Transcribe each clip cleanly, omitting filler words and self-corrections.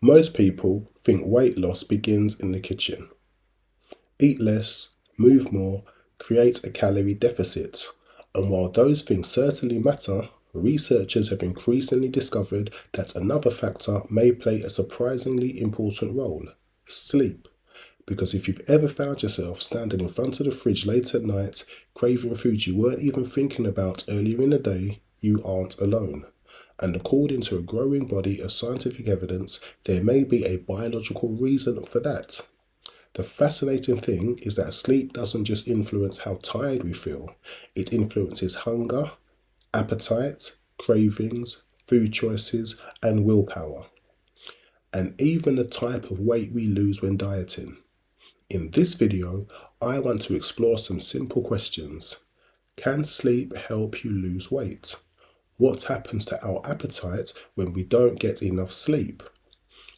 Most people think weight loss begins in the kitchen. Eat less, move more, create a calorie deficit. And while those things certainly matter, researchers have increasingly discovered that another factor may play a surprisingly important role: sleep. Because if you've ever found yourself standing in front of the fridge late at night, craving food you weren't even thinking about earlier in the day, you aren't alone. And according to a growing body of scientific evidence, there may be a biological reason for that. The fascinating thing is that sleep doesn't just influence how tired we feel, it influences hunger, appetite, cravings, food choices, and willpower, and even the type of weight we lose when dieting. In this video, I want to explore some simple questions. Can sleep help you lose weight? What happens to our appetite when we don't get enough sleep?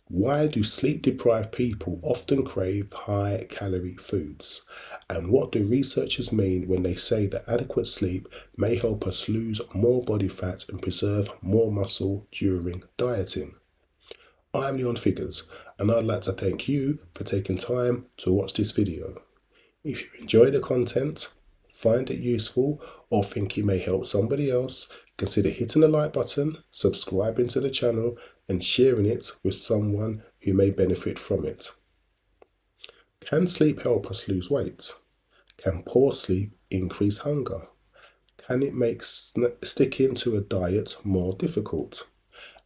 Why do sleep-deprived people often crave high-calorie foods? And what do researchers mean when they say that adequate sleep may help us lose more body fat and preserve more muscle during dieting? I'm Leon Figures, and I'd like to thank you for taking time to watch this video. If you enjoy the content, find it useful, or think it may help somebody else, consider hitting the like button, subscribing to the channel, and sharing it with someone who may benefit from it. Can sleep help us lose weight? Can poor sleep increase hunger? Can it make sticking to a diet more difficult?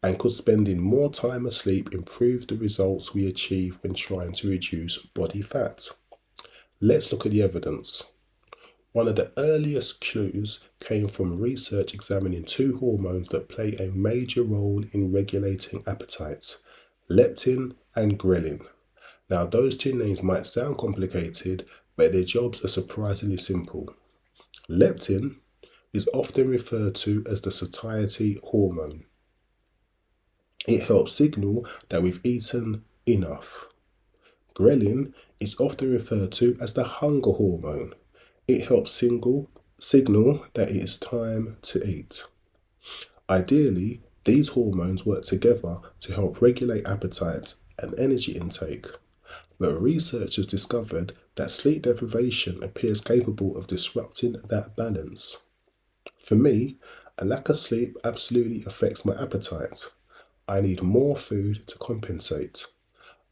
And could spending more time asleep improve the results we achieve when trying to reduce body fat? Let's look at the evidence. One of the earliest clues came from research examining two hormones that play a major role in regulating appetite: leptin and ghrelin. Now, those two names might sound complicated, but their jobs are surprisingly simple. Leptin is often referred to as the satiety hormone. It helps signal that we've eaten enough. Ghrelin is often referred to as the hunger hormone. It helps signal that it is time to eat. Ideally, these hormones work together to help regulate appetite and energy intake. But researchers discovered that sleep deprivation appears capable of disrupting that balance. For me, a lack of sleep absolutely affects my appetite. I need more food to compensate.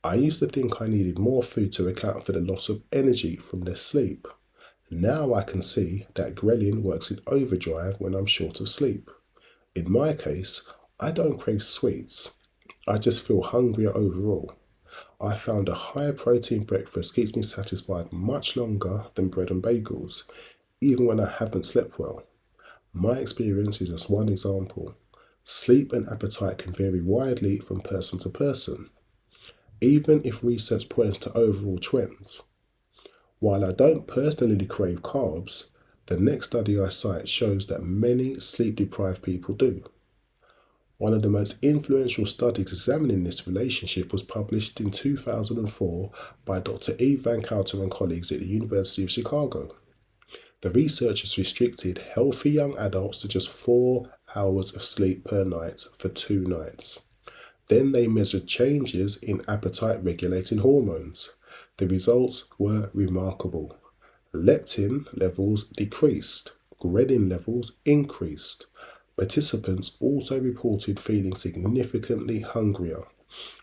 I used to think I needed more food to account for the loss of energy from less sleep. Now I can see that ghrelin works in overdrive when I'm short of sleep. In my case, I don't crave sweets. I just feel hungrier overall. I found a higher protein breakfast keeps me satisfied much longer than bread and bagels, even when I haven't slept well. My experience is just one example. Sleep and appetite can vary widely from person to person, even if research points to overall trends. While I don't personally crave carbs, the next study I cite shows that many sleep-deprived people do. One of the most influential studies examining this relationship was published in 2004 by Dr. Van Cauter and colleagues at the University of Chicago. The researchers restricted healthy young adults to just 4 hours of sleep per night for 2 nights. Then they measured changes in appetite regulating hormones. The results were remarkable. Leptin levels decreased, ghrelin levels increased. Participants also reported feeling significantly hungrier,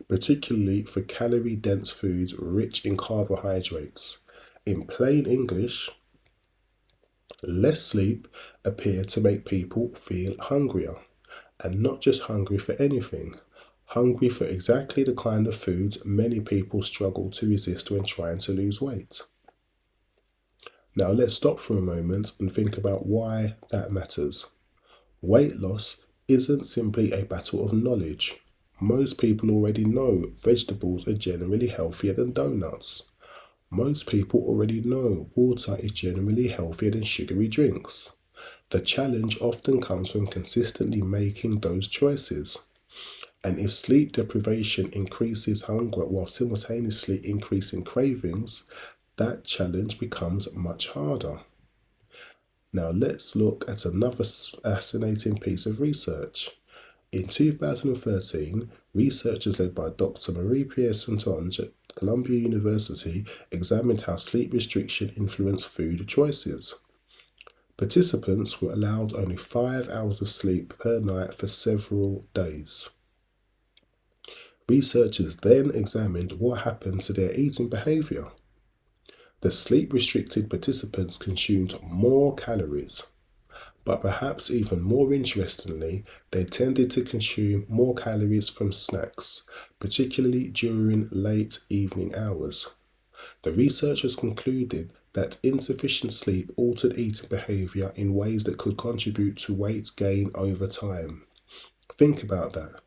particularly for calorie-dense foods rich in carbohydrates. In plain English, less sleep appeared to make people feel hungrier, and not just hungry for anything, hungry for exactly the kind of foods many people struggle to resist when trying to lose weight. Now let's stop for a moment and think about why that matters. Weight loss isn't simply a battle of knowledge. Most people already know vegetables are generally healthier than donuts. Most people already know water is generally healthier than sugary drinks. The challenge often comes from consistently making those choices. And if sleep deprivation increases hunger while simultaneously increasing cravings, that challenge becomes much harder. Now let's look at another fascinating piece of research. In 2013, researchers led by Dr. Marie-Pierre Saintonge at Columbia University examined how sleep restriction influenced food choices. Participants were allowed only 5 hours of sleep per night for several days. Researchers then examined what happened to their eating behavior. The sleep-restricted participants consumed more calories, but perhaps even more interestingly, they tended to consume more calories from snacks, particularly during late evening hours. The researchers concluded that insufficient sleep altered eating behavior in ways that could contribute to weight gain over time. Think about that.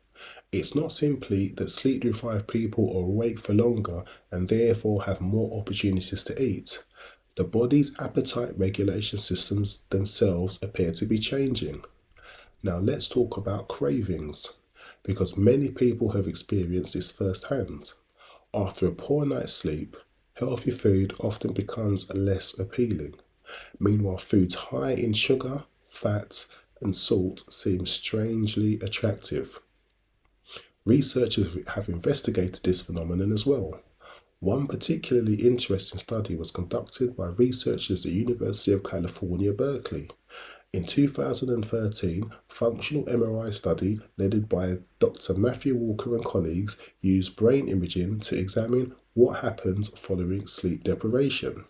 It's not simply that sleep deprived people are awake for longer and therefore have more opportunities to eat. The body's appetite regulation systems themselves appear to be changing. Now let's talk about cravings, because many people have experienced this firsthand. After a poor night's sleep, healthy food often becomes less appealing. Meanwhile, foods high in sugar, fat, and salt seem strangely attractive. Researchers have investigated this phenomenon as well. One particularly interesting study was conducted by researchers at the University of California, Berkeley. In 2013, functional MRI study led by Dr. Matthew Walker and colleagues used brain imaging to examine what happens following sleep deprivation.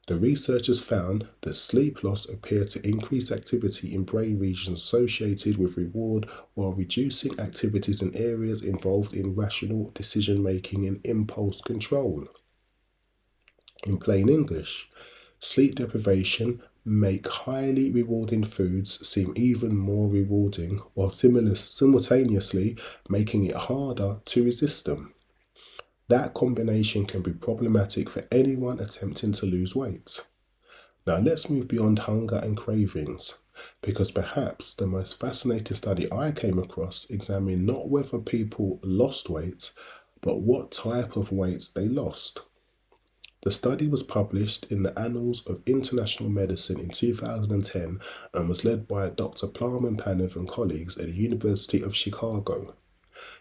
The researchers found that sleep loss appeared to increase activity in brain regions associated with reward while reducing activities in areas involved in rational decision making and impulse control. In plain English, sleep deprivation make highly rewarding foods seem even more rewarding while simultaneously making it harder to resist them. That combination can be problematic for anyone attempting to lose weight. Now let's move beyond hunger and cravings, because perhaps the most fascinating study I came across examined not whether people lost weight, but what type of weight they lost. The study was published in the Annals of International Medicine in 2010 and was led by Dr. Plum Panev and colleagues at the University of Chicago.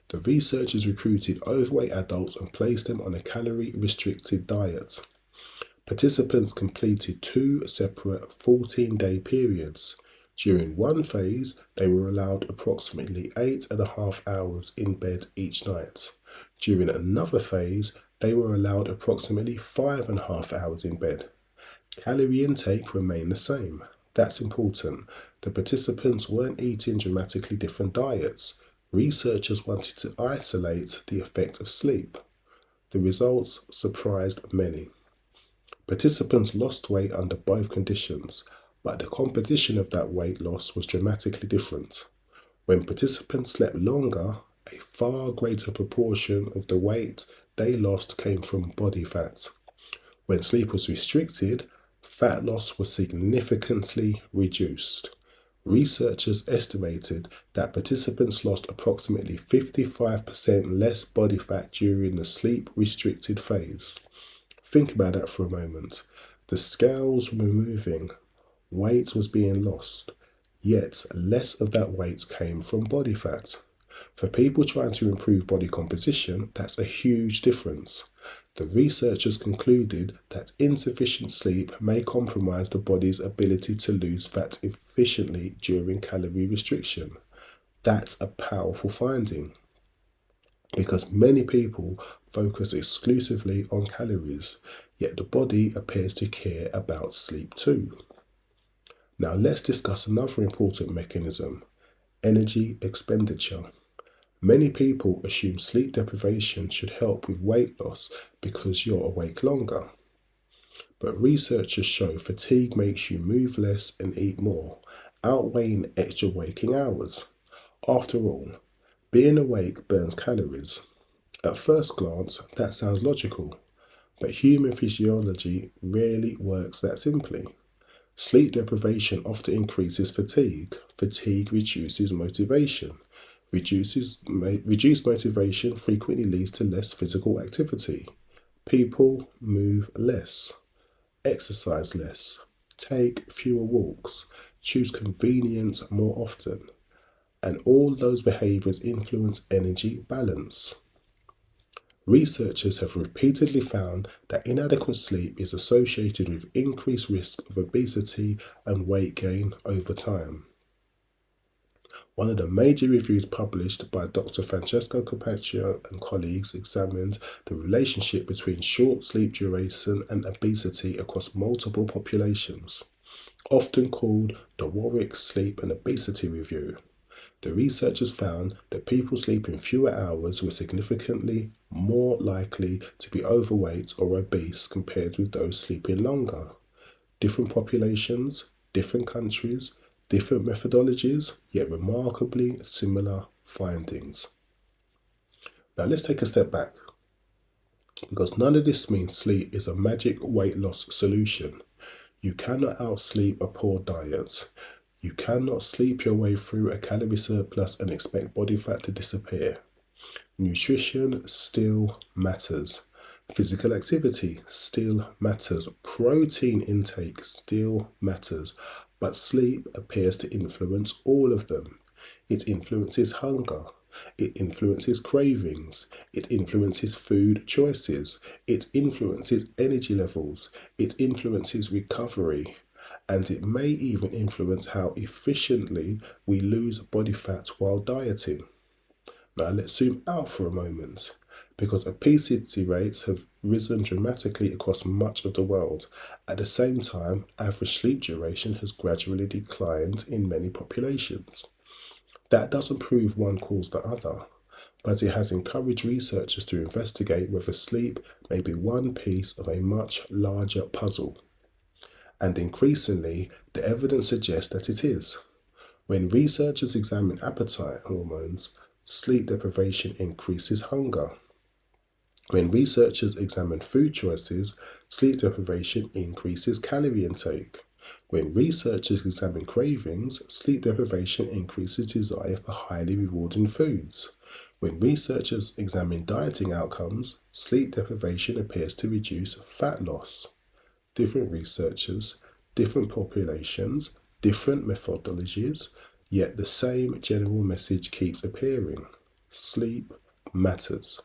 The researchers recruited overweight adults and placed them on a calorie-restricted diet. Participants completed two separate 14-day periods. During one phase, they were allowed approximately 8.5 hours in bed each night. During another phase, they were allowed approximately 5.5 hours in bed. Calorie intake remained the same. That's important. The participants weren't eating dramatically different diets. Researchers wanted to isolate the effect of sleep. The results surprised many. Participants lost weight under both conditions, but the composition of that weight loss was dramatically different. When participants slept longer, a far greater proportion of the weight they lost came from body fat. When sleep was restricted, fat loss was significantly reduced. Researchers estimated that participants lost approximately 55% less body fat during the sleep restricted phase. Think about that for a moment. The scales were moving, weight was being lost, yet less of that weight came from body fat. For people trying to improve body composition, that's a huge difference. The researchers concluded that insufficient sleep may compromise the body's ability to lose fat efficiently during calorie restriction. That's a powerful finding, because many people focus exclusively on calories, yet the body appears to care about sleep too. Now let's discuss another important mechanism: energy expenditure. Many people assume sleep deprivation should help with weight loss because you're awake longer. But researchers show fatigue makes you move less and eat more, outweighing extra waking hours. After all, being awake burns calories. At first glance, that sounds logical, but human physiology rarely works that simply. Sleep deprivation often increases fatigue. Fatigue reduces motivation. Reduced motivation frequently leads to less physical activity. People move less, exercise less, take fewer walks, choose convenience more often. and all those behaviors influence energy balance. Researchers have repeatedly found that inadequate sleep is associated with increased risk of obesity and weight gain over time. One of the major reviews published by Dr. Francesco Capaccio and colleagues examined the relationship between short sleep duration and obesity across multiple populations, often called the Warwick Sleep and Obesity Review. The researchers found that people sleeping fewer hours were significantly more likely to be overweight or obese compared with those sleeping longer. Different populations, different countries, different methodologies, yet remarkably similar findings. Now let's take a step back, because none of this means sleep is a magic weight loss solution. You cannot outsleep a poor diet. You cannot sleep your way through a calorie surplus and expect body fat to disappear. Nutrition still matters. Physical activity still matters. Protein intake still matters. But sleep appears to influence all of them. It influences hunger. It influences cravings. It influences food choices. It influences energy levels. It influences recovery. And it may even influence how efficiently we lose body fat while dieting. Now let's zoom out for a moment, because obesity rates have risen dramatically across much of the world. At the same time, average sleep duration has gradually declined in many populations. That doesn't prove one caused the other, but it has encouraged researchers to investigate whether sleep may be one piece of a much larger puzzle. And increasingly, the evidence suggests that it is. When researchers examine appetite hormones, sleep deprivation increases hunger. When researchers examine food choices, sleep deprivation increases calorie intake. When researchers examine cravings, sleep deprivation increases desire for highly rewarding foods. When researchers examine dieting outcomes, sleep deprivation appears to reduce fat loss. Different researchers, different populations, different methodologies, yet the same general message keeps appearing. Sleep matters.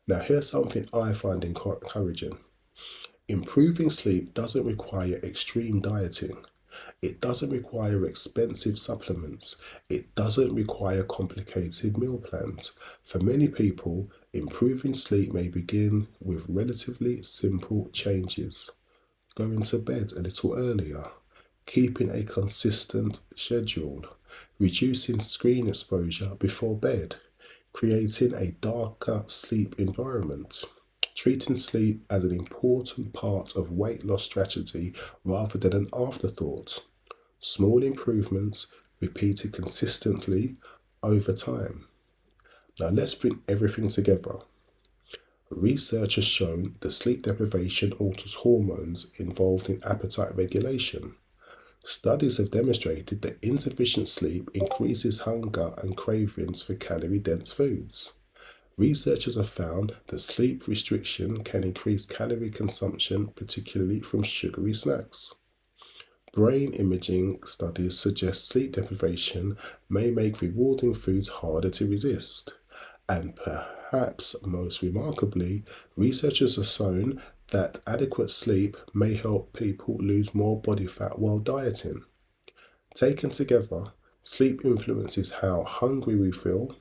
Now, here's something I find encouraging. Improving sleep doesn't require extreme dieting. It doesn't require expensive supplements. It doesn't require complicated meal plans. For many people, improving sleep may begin with relatively simple changes. Going to bed a little earlier, keeping a consistent schedule, reducing screen exposure before bed, creating a darker sleep environment, treating sleep as an important part of weight loss strategy rather than an afterthought. Small improvements repeated consistently over time. Now let's bring everything together. Research has shown that sleep deprivation alters hormones involved in appetite regulation. Studies have demonstrated that insufficient sleep increases hunger and cravings for calorie-dense foods. Researchers have found that sleep restriction can increase calorie consumption, particularly from sugary snacks. Brain imaging studies suggest sleep deprivation may make rewarding foods harder to resist. And perhaps most remarkably, researchers have shown that adequate sleep may help people lose more body fat while dieting. Taken together, sleep influences how hungry we feel,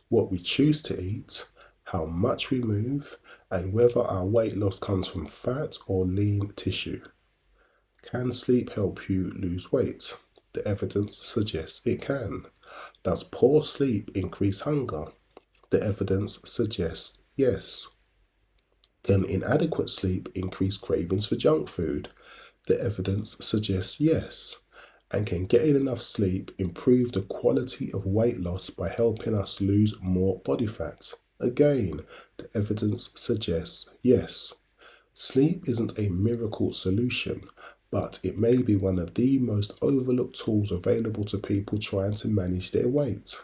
what we choose to eat, how much we move, and whether our weight loss comes from fat or lean tissue. Can sleep help you lose weight? The evidence suggests it can. Does poor sleep increase hunger? The evidence suggests yes. Can inadequate sleep increase cravings for junk food? The evidence suggests yes. And can getting enough sleep improve the quality of weight loss by helping us lose more body fat? Again, the evidence suggests yes. Sleep isn't a miracle solution, but it may be one of the most overlooked tools available to people trying to manage their weight.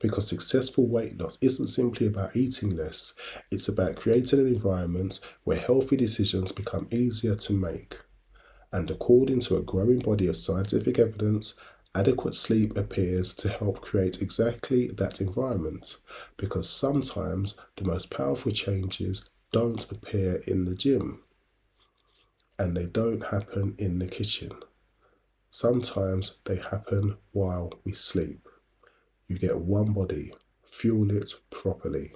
Because successful weight loss isn't simply about eating less, it's about creating an environment where healthy decisions become easier to make. And according to a growing body of scientific evidence, Adequate sleep appears to help create exactly that environment because sometimes the most powerful changes don't appear in the gym and they don't happen in the kitchen. Sometimes they happen while we sleep. You get one body, fuel it properly.